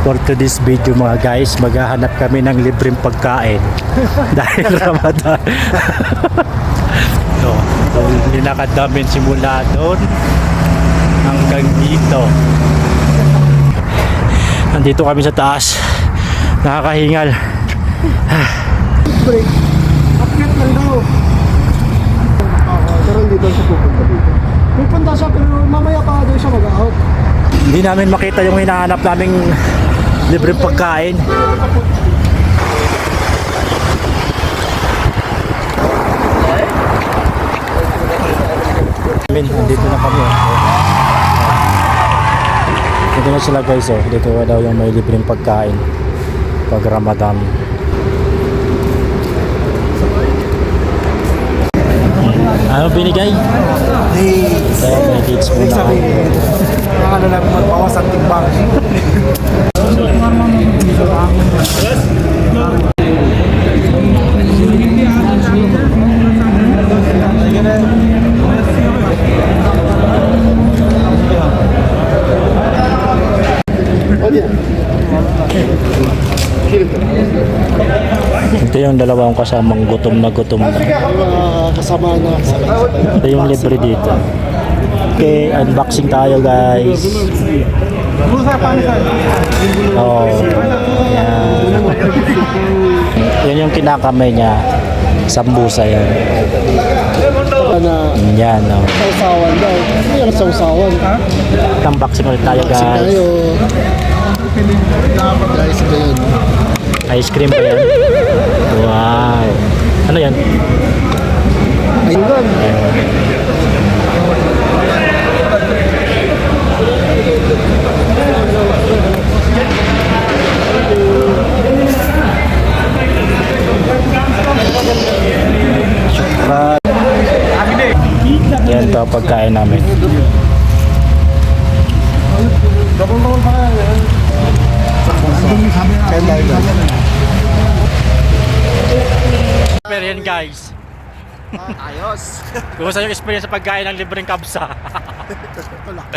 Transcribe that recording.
For today's video mga guys, maghahanap kami ng libreng pagkain dahil Ramadan. So, linakad namin simula doon hanggang dito. Nandito kami sa taas, nakakahingal. Break. Upgrade lang daw. Pero hindi daw siya pupunta dito. Pupunta siya pero mamaya pa daw siya mag-out. Hindi namin makita yung hinahanap naming libreng pagkain. Dito na kami. Dito na sila guys. Dito daw yung may libreng pagkain pag Ramadan. Ano binigay? Dates. Kaya may dates muna. Sabihin, ano lang magbawas ang timbang. Ito yung dalawang kasamang gutom na gutom na. Kasama na. Ito yung libre dito. Okay, unboxing tayo guys. Oh, yan. Yan yung kinakamay niya. Sambusa yan. Na Yan, oh. sausawan daw. Ano yung sausawan? Unboxing ulit tayo guys. Tayo. Guys, ito yun. Ice cream pa yan. Wow. Ano yan? Ayun. Yan to pagkain namin. Dabang-dabang pa yan. Pero yan guys. Ayos. Kumusta yung experience sa pagkain ng libreng kabsa? Ito lang.